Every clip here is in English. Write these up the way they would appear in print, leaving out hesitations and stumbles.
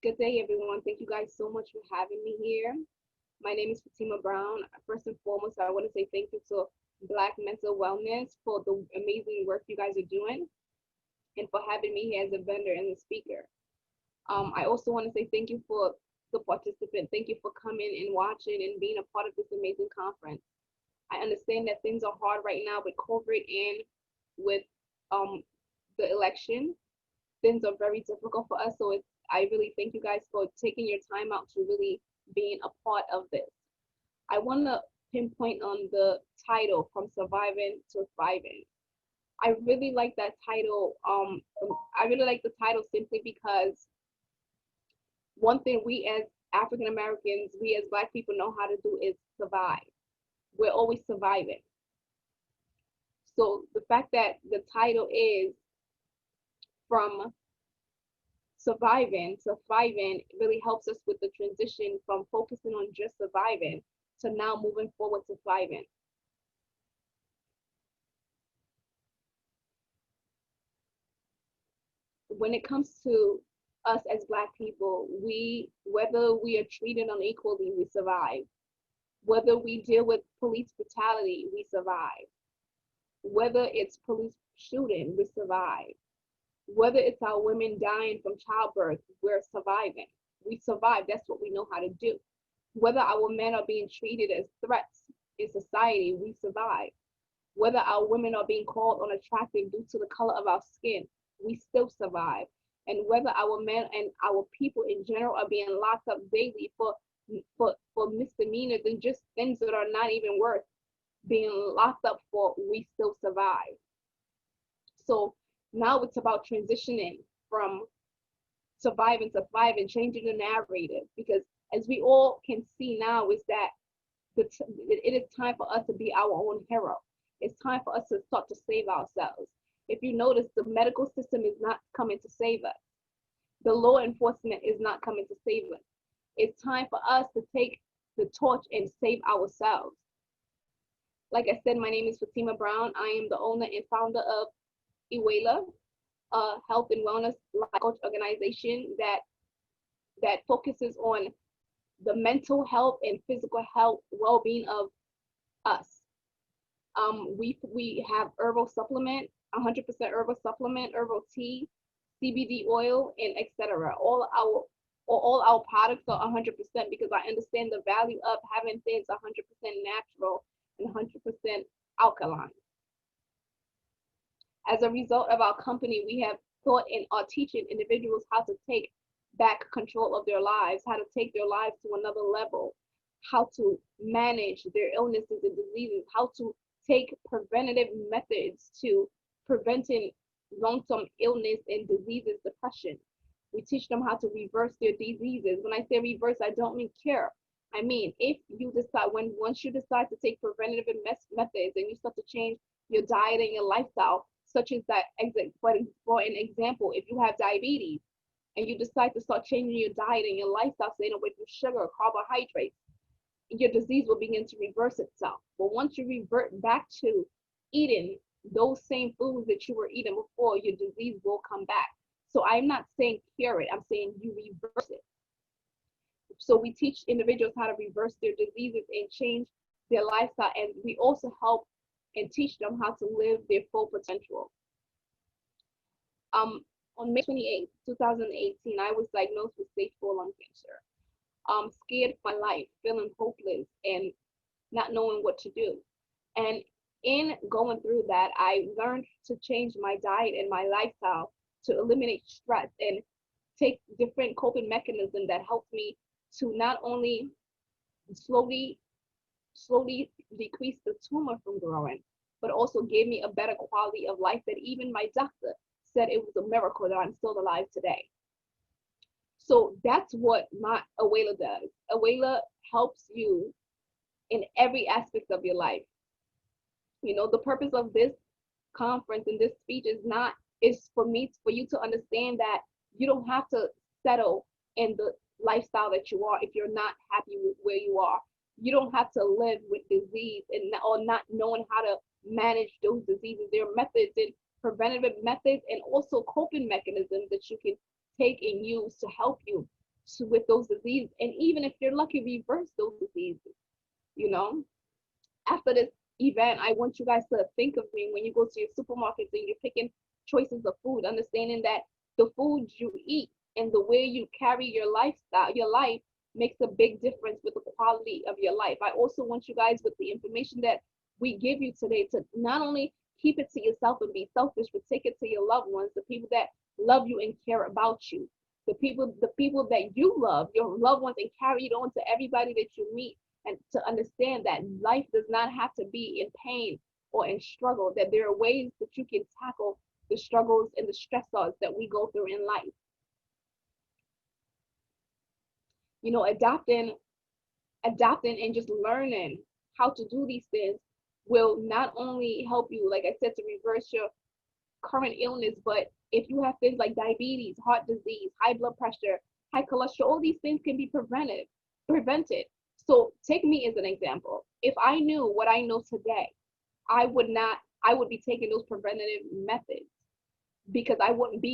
Good day, everyone. Thank you guys so much for having me here. My name is Fatima Brown. First and foremost, I want to say thank you to Black Mental Wellness for the amazing work you guys are doing and for having me here as a vendor and the speaker. I also want to say thank you for the participant. Thank you for coming and watching and being a part of this amazing conference. I understand that things are hard right now with COVID and with the election. Things are very difficult for us. So I really thank you guys for taking your time out to really being a part of this. I want to pinpoint on the title, From Surviving to Thriving. I really like that title. I really like the title simply because one thing we as African Americans, we as Black people know how to do is survive. We're always surviving. So the fact that the title is From Surviving to Thriving really helps us with the transition from focusing on just surviving to now moving forward to thriving. When it comes to us as Black people, whether we are treated unequally, we survive. Whether we deal with police brutality, we survive. Whether it's police shooting, we survive. Whether it's our women dying from childbirth, we're surviving. We survive. That's what we know how to do. Whether our men are being treated as threats in society, we survive. Whether our women are being called unattractive due to the color of our skin, we still survive. And whether our men and our people in general are being locked up daily for misdemeanors and just things that are not even worth being locked up for, we still survive. So now it's about transitioning from surviving to thriving, changing the narrative, because as we all can see now is that it is time for us to be our own hero. It's time for us to start to save ourselves. If you notice, the medical system is not coming to save us. The law enforcement is not coming to save us. It's time for us to take the torch and save ourselves. Like I said, my name is Fatima Brown. I am the owner and founder of Ewalla, a health and wellness life coach organization that focuses on the mental health and physical health well-being of us. We have herbal supplement, 100% herbal supplement, herbal tea, CBD oil, and etc. All our products are 100% because I understand the value of having things 100% natural and 100% alkaline. As a result of our company, we have taught and are teaching individuals how to take back control of their lives, how to take their lives to another level, how to manage their illnesses and diseases, how to take preventative methods to preventing long-term illness and diseases, depression. We teach them how to reverse their diseases. When I say reverse, I don't mean cure. I mean, if you decide, once you decide to take preventative methods and you start to change your diet and your lifestyle, such as that, for an example, if you have diabetes and you decide to start changing your diet and your lifestyle, staying away from sugar, carbohydrates, your disease will begin to reverse itself. But once you revert back to eating those same foods that you were eating before, your disease will come back. So I'm not saying cure it, I'm saying you reverse it. So we teach individuals how to reverse their diseases and change their lifestyle, and we also help and teach them how to live their full potential. On May 28, 2018, I was diagnosed with stage 4 lung cancer. Scared for my life, feeling hopeless and not knowing what to do. And in going through that, I learned to change my diet and my lifestyle to eliminate stress and take different coping mechanisms that helped me to not only slowly decrease the tumor from growing, but also gave me a better quality of life that even my doctor said it was a miracle that I'm still alive today. So that's what my Ewalla does. Ewalla helps you in every aspect of your life. You know, the purpose of this conference and this speech is for you to understand that you don't have to settle in the lifestyle that you are if you're not happy with where you are. You don't have to live with disease or not knowing how to manage those diseases. There are methods and preventative methods and also coping mechanisms that you can take and use to help you with those diseases, and even if you're lucky, reverse those diseases. You know, after this event, I want you guys to think of me when you go to your supermarkets and you're picking choices of food, understanding that the food you eat and the way you carry your lifestyle, your life, makes a big difference with the quality of your life. I also want you guys, with the information that we give you today, to not only keep it to yourself and be selfish, but take it to your loved ones, the people that love you and care about you, the people that you love, your loved ones, and carry it on to everybody that you meet, and to understand that life does not have to be in pain or in struggle, that there are ways that you can tackle the struggles and the stressors that we go through in life. You know, adapting and just learning how to do these things will not only help you, like I said, to reverse your current illness, but if you have things like diabetes, heart disease, high blood pressure, high cholesterol, all these things can be prevented. So take me as an example. If I knew what I know today, I would be taking those preventative methods, because I wouldn't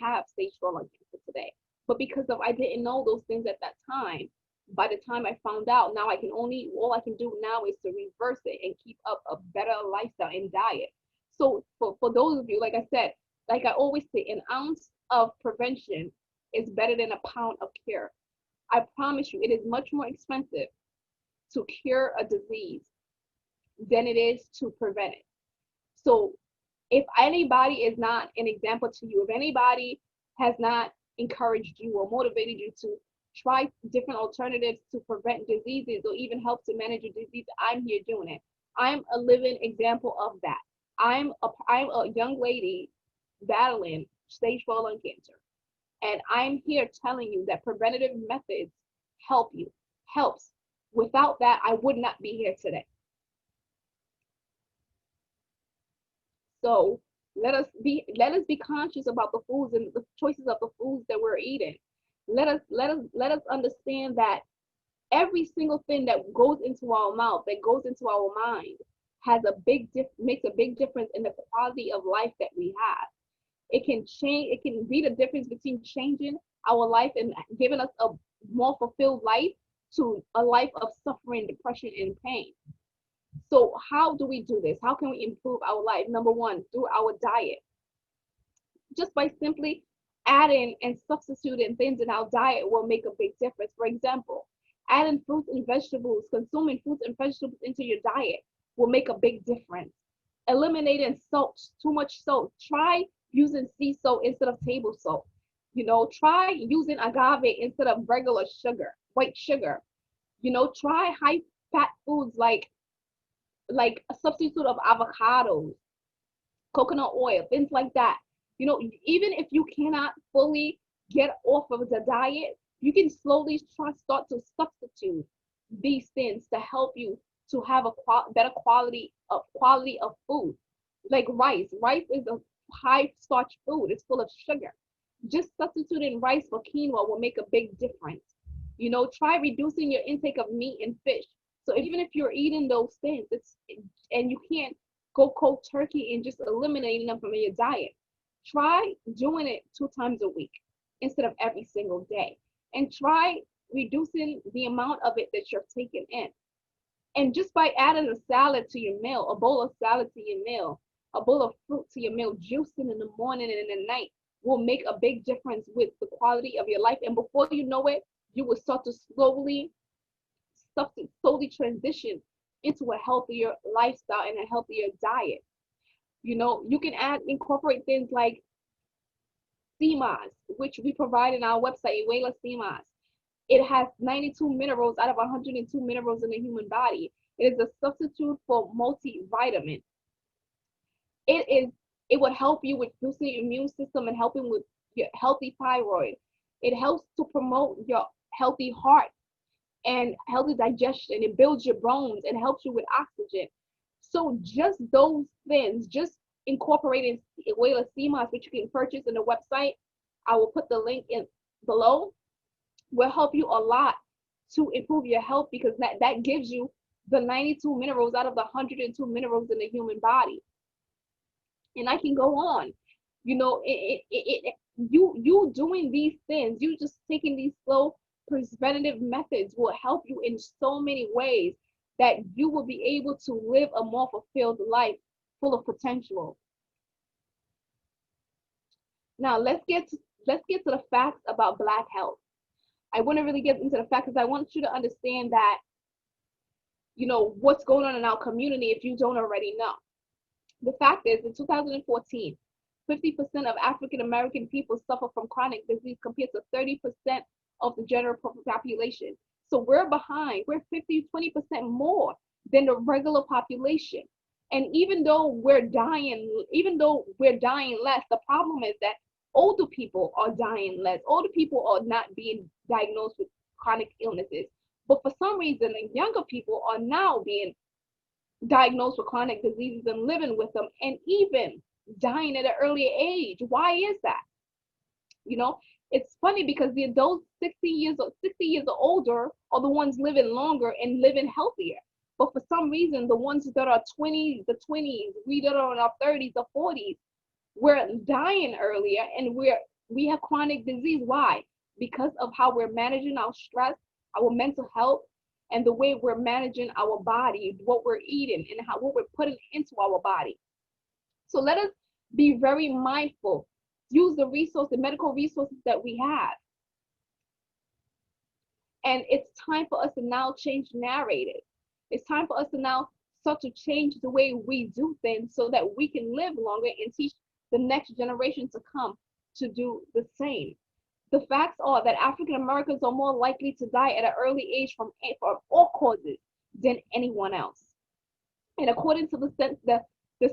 have stage 4 lung cancer today. But because I didn't know those things at that time, by the time I found out, now all I can do now is to reverse it and keep up a better lifestyle and diet. So for those of you, like I said, like I always say, an ounce of prevention is better than a pound of cure. I promise you, it is much more expensive to cure a disease than it is to prevent it. So if anybody is not an example to you, if anybody has not encouraged you or motivated you to try different alternatives to prevent diseases or even help to manage a disease, I'm here doing it. I'm a living example of that. I'm a young lady battling stage 4 lung cancer. And I'm here telling you that preventative methods helps. Without that, I would not be here today. So let us be conscious about the foods and the choices of the foods that we're eating. Let us understand that every single thing that goes into our mouth, that goes into our mind, makes a big difference in the quality of life that we have. It can be the difference between changing our life and giving us a more fulfilled life to a life of suffering, depression, and pain. So how do we do this? How can we improve our life? Number one, through our diet. Just by simply adding and substituting things in our diet will make a big difference. For example, adding fruits and vegetables, consuming fruits and vegetables into your diet will make a big difference. Eliminating salt, too much salt. Try using sea salt instead of table salt. Try using agave instead of regular sugar, white sugar. Try high fat foods like a substitute of avocados, coconut oil, things like that. Even if you cannot fully get off of the diet, you can slowly start to substitute these things to help you to have a better quality of food. Like rice. Rice is a high starch food. It's full of sugar. Just substituting rice for quinoa will make a big difference. Try reducing your intake of meat and fish. So even if you're eating those things, and you can't go cold turkey and just eliminating them from your diet, try doing it 2 times a week instead of every single day. And try reducing the amount of it that you're taking in. And just by adding a salad to your meal, a bowl of salad to your meal, a bowl of fruit to your meal, juicing in the morning and in the night will make a big difference with the quality of your life. And before you know it, you will start to slowly transition into a healthier lifestyle and a healthier diet. You can incorporate things like CMOS, which we provide in our website, Ewalla CMOS. It has 92 minerals out of 102 minerals in the human body. It is a substitute for multivitamin. It would help you with boosting your immune system and helping with your healthy thyroid. It helps to promote your healthy heart and healthy digestion. It builds your bones and helps you with oxygen. So just those things, just incorporating Ewalla CMOS, which you can purchase in the website, I will put the link in below, will help you a lot to improve your health, because that gives you the 92 minerals out of the 102 minerals in the human body. And I can go on. you doing these things, you just taking these slow preventative methods will help you in so many ways that you will be able to live a more fulfilled life full of potential. Now let's get to the facts about Black health. I want to really get into the facts because I want you to understand that, what's going on in our community if you don't already know. The fact is, in 2014, 50% of African American people suffer from chronic disease compared to 30% of the general population. So we're behind. We're 20% more than the regular population. And even though we're dying less, the problem is that older people are dying less. Older people are not being diagnosed with chronic illnesses. But for some reason, the younger people are now being diagnosed with chronic diseases and living with them, and even dying at an earlier age. Why is that? It's funny because the adults 60 years or older are the ones living longer and living healthier. But for some reason, the ones that are 20s, we that are in our 30s or 40s, we're dying earlier, and we have chronic disease. Why? Because of how we're managing our stress, our mental health, and the way we're managing our body, what we're eating, and what we're putting into our body. So let us be very mindful. Use the medical resources that we have. And it's time for us to now change the narrative. It's time for us to now start to change the way we do things so that we can live longer and teach the next generation to come to do the same. The facts are that African Americans are more likely to die at an early age from all causes than anyone else. And according to the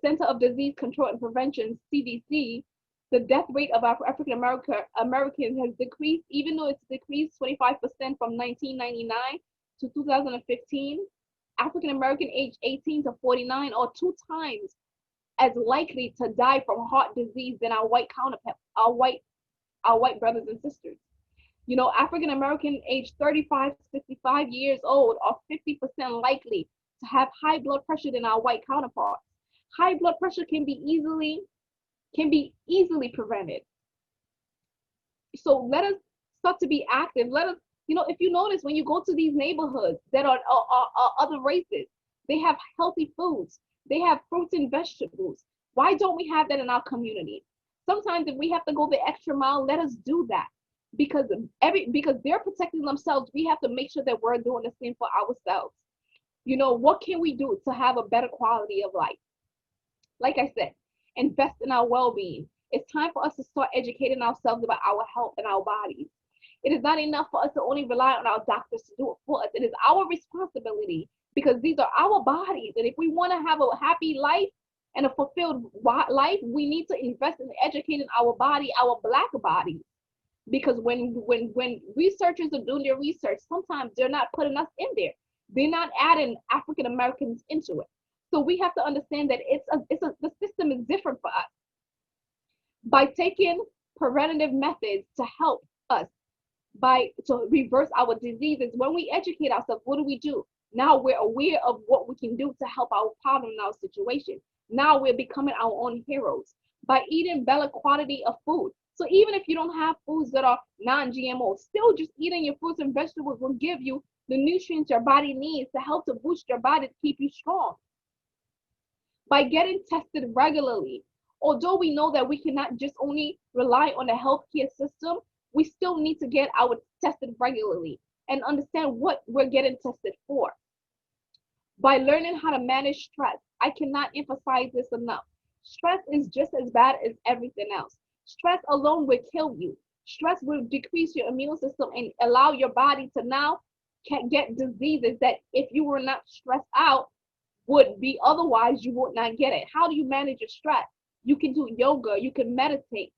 Center of Disease Control and Prevention, CDC, the death rate of African Americans has decreased, even though it's decreased 25% from 1999 to 2015. African American age 18 to 49 are 2 times as likely to die from heart disease than our white counterparts, our white brothers and sisters. African American age 35 to 65 years old are 50% likely to have high blood pressure than our white counterparts. High blood pressure can be easily prevented. So let us start to be active. Let us, if you notice, when you go to these neighborhoods that are other races, they have healthy foods. They have fruits and vegetables. Why don't we have that in our community? Sometimes if we have to go the extra mile, let us do that. Because they're protecting themselves, we have to make sure that we're doing the same for ourselves. What can we do to have a better quality of life? Like I said, invest in our well-being. It's time for us to start educating ourselves about our health and our bodies. It is not enough for us to only rely on our doctors to do it for us. It is our responsibility, because these are our bodies. And if we want to have a happy life and a fulfilled life, we need to invest in educating our body, our Black bodies. Because when researchers are doing their research, sometimes they're not putting us in there. They're not adding African Americans into it. So we have to understand that the system is different for us. By taking preventative methods to help us to reverse our diseases, when we educate ourselves, what do? Now we're aware of what we can do to help our problem and our situation. Now we're becoming our own heroes by eating better quality of food. So even if you don't have foods that are non-GMO, still just eating your fruits and vegetables will give you the nutrients your body needs to help to boost your body to keep you strong. By getting tested regularly, although we know that we cannot just only rely on the healthcare system, we still need to get our tested regularly and understand what we're getting tested for. By learning how to manage stress, I cannot emphasize this enough. Stress is just as bad as everything else. Stress alone will kill you. Stress will decrease your immune system and allow your body to now get diseases that if you were not stressed out would be otherwise you would not get it. How do you manage your stress? You can do yoga, you can meditate,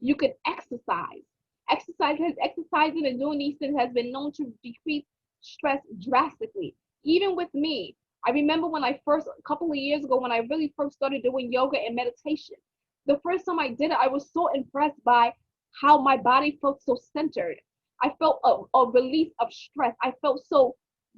you can exercise. Exercising and doing these things has been known to decrease stress drastically. Even with me, I remember a couple of years ago when I really first started doing yoga and meditation. The first time I did it, I was so impressed by how my body felt so centered. I felt a release of stress. I felt so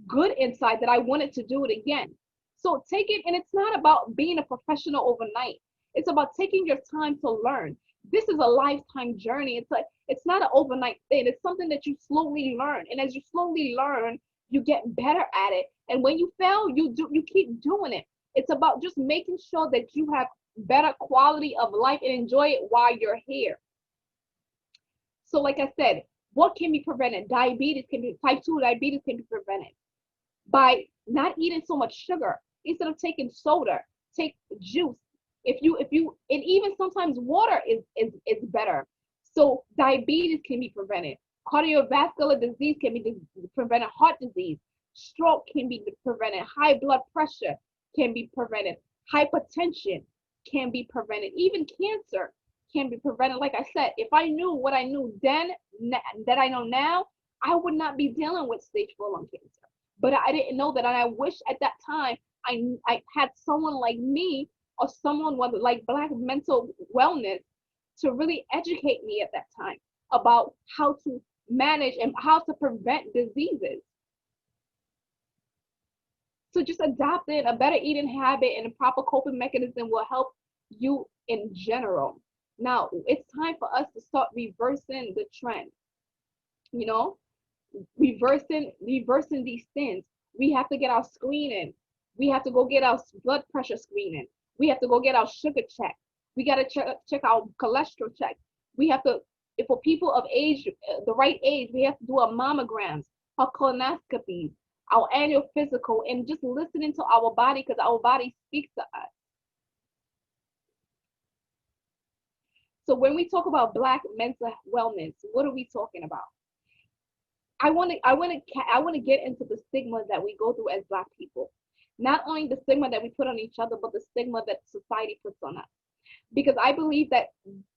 good inside that I wanted to do it again. So take it, and it's not about being a professional overnight. It's about taking your time to learn. This is a lifetime journey. It's not an overnight thing. It's something that you slowly learn. And as you slowly learn, you get better at it. And when you fail, you keep doing it. It's about just making sure that you have better quality of life and enjoy it while you're here. So like I said, what can be prevented? Type 2 diabetes can be prevented by not eating so much sugar. Instead of taking soda, take juice. And even sometimes water is better. So diabetes can be prevented. Cardiovascular disease can be prevented. Heart disease, stroke can be prevented. High blood pressure can be prevented. Hypertension can be prevented. Even cancer can be prevented. Like I said, if I knew what I knew then that I know now, I would not be dealing with stage 4 lung cancer. But I didn't know that, and I wish at that time I had someone like me or someone with like Black mental wellness to really educate me at that time about how to manage and how to prevent diseases. So just adopting a better eating habit and a proper coping mechanism will help you in general. Now it's time for us to start reversing the trend. You know, reversing these things. We have to get our screening. We have to go get our blood pressure screening. We have to go get our sugar check. We got to check our cholesterol check. We have to, if for people of age, the right age, we have to do our mammograms, our colonoscopies, our annual physical, and just listening to our body, because our body speaks to us. So when we talk about Black mental wellness, what are we talking about? I want to get into the stigma that we go through as Black people. Not only the stigma that we put on each other, but the stigma that society puts on us. Because I believe that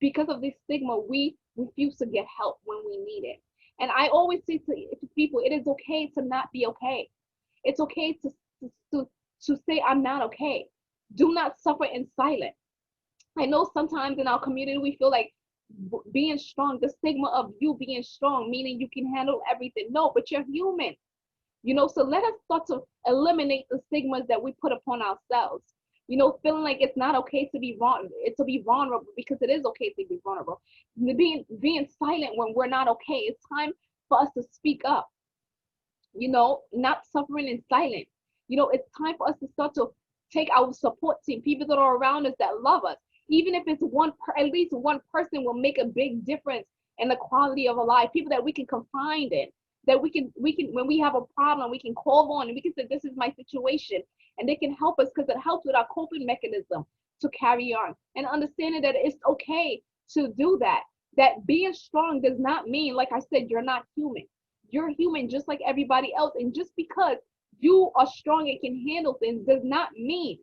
because of this stigma, we refuse to get help when we need it. And I always say to people, it is okay to not be okay. It's okay to say I'm not okay. Do not suffer in silence. I know sometimes in our community we feel like being strong, the stigma of you being strong, meaning you can handle everything. No, but you're human. You know, so let us start to eliminate the stigmas that we put upon ourselves. You know, feeling like it's not okay to be vulnerable, because it is okay to be vulnerable. Being silent when we're not okay. It's time for us to speak up. You know, not suffering in silence. You know, it's time for us to start to take our support team, people that are around us that love us. Even if it's at least one person will make a big difference in the quality of our life. People that we can confide in, that we can when we have a problem, we can call on and we can say, this is my situation, and they can help us, because it helps with our coping mechanism to carry on, and understanding that it's okay to do that. That being strong does not mean, like I said, you're not human. You're human just like everybody else. And just because you are strong and can handle things does not mean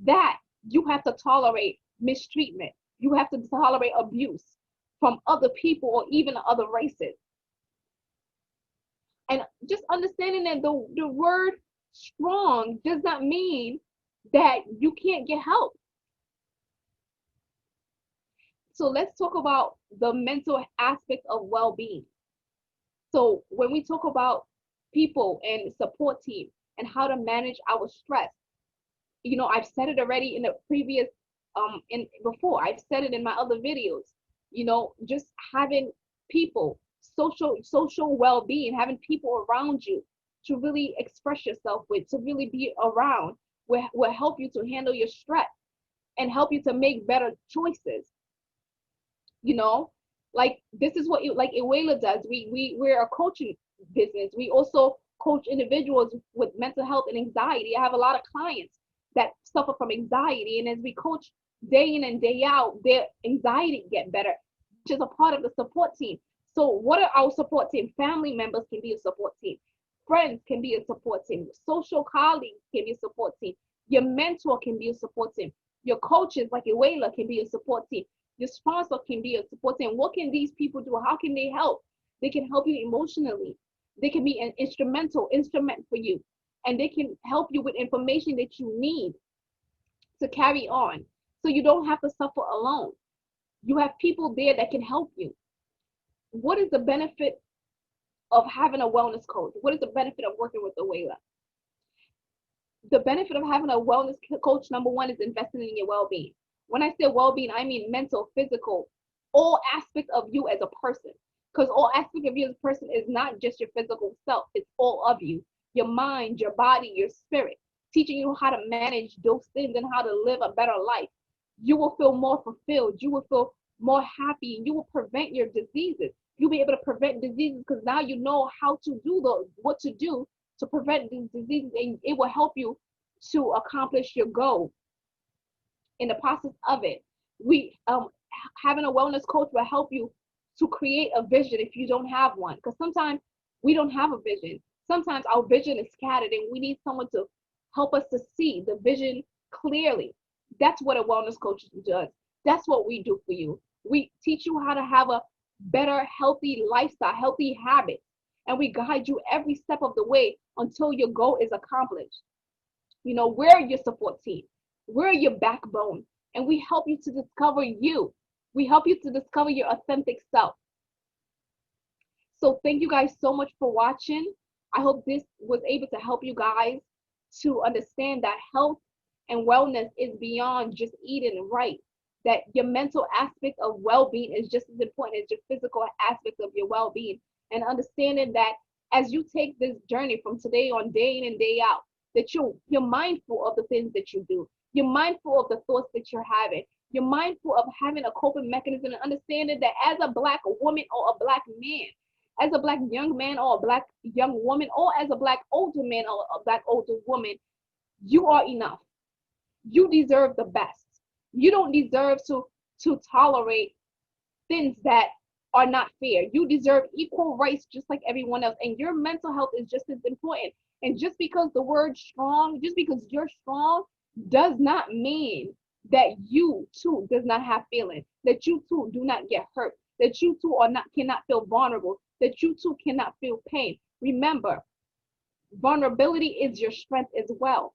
that you have to tolerate mistreatment. You have to tolerate abuse from other people or even other races. And just understanding that the word strong does not mean that you can't get help. So let's talk about the mental aspect of well-being. So when we talk about people and support team and how to manage our stress, you know, I've said it already in the previous before. I've said it in my other videos. You know, just having people, social well-being, having people around you to really express yourself with, to really be around, will help you to handle your stress and help you to make better choices. You know, like this is what like Ewalla does. We're a coaching business. We also coach individuals with mental health and anxiety. I have a lot of clients that suffer from anxiety, and as we coach day in and day out, their anxiety get better, which is a part of the support team. So what are our support team? Family members can be a support team. Friends can be a support team. Social colleagues can be a support team. Your mentor can be a support team. Your coaches like Ewalla can be a support team. Your sponsor can be a support team. What can these people do? How can they help? They can help you emotionally. They can be an instrument for you. And they can help you with information that you need to carry on. So you don't have to suffer alone. You have people there that can help you. What is the benefit of having a wellness coach? What is the benefit of working with Ewalla? The benefit of having a wellness coach, number one, is investing in your well-being. When I say well-being, I mean mental, physical, all aspects of you as a person. Because all aspects of you as a person is not just your physical self, it's all of you. Your mind, your body, your spirit, teaching you how to manage those things and how to live a better life. You will feel more fulfilled. You will feel more happy. You will prevent your diseases. You'll be able to prevent diseases because now you know how to do what to do to prevent these diseases, and it will help you to accomplish your goal. In the process of it, we having a wellness coach will help you to create a vision if you don't have one, because sometimes we don't have a vision. Sometimes our vision is scattered and we need someone to help us to see the vision clearly. That's what a wellness coach does. That's what we do for you. We teach you how to have a better, healthy lifestyle, healthy habits, and we guide you every step of the way until your goal is accomplished. We're your support team. We're your backbone, and we help you to discover you. We help you to discover your authentic self. So thank you guys so much for watching. I hope this was able to help you guys to understand that health and wellness is beyond just eating right, that your mental aspect of well-being is just as important as your physical aspect of your well-being, and understanding that as you take this journey from today on, day in and day out, that you're mindful of the things that you do. You're mindful of the thoughts that you're having. You're mindful of having a coping mechanism and understanding that as a Black woman or a Black man, as a Black young man or a Black young woman, or as a Black older man or a Black older woman, you are enough. You deserve the best. You don't deserve to tolerate things that are not fair. You deserve equal rights just like everyone else. And your mental health is just as important. And just because the word strong, just because you're strong, does not mean that you too does not have feelings, that you too do not get hurt, that you too cannot feel vulnerable, that you too cannot feel pain. Remember, vulnerability is your strength as well.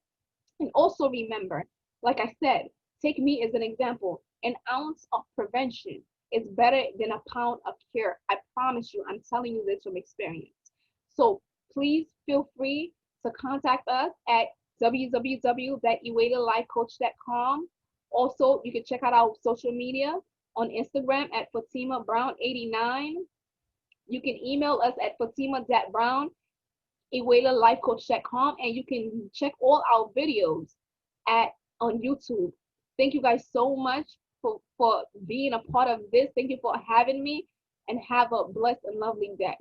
And also remember, like I said, take me as an example. An ounce of prevention is better than a pound of cure. I promise you, I'm telling you this from experience. So please feel free to contact us at www.ewallalifecoach.com. Also, you can check out our social media on Instagram at Fatima Brown 89. You can email us at fatima.brown@ewallalifecoach.com, and you can check all our videos on YouTube. Thank you guys so much for being a part of this. Thank you for having me, and have a blessed and lovely day.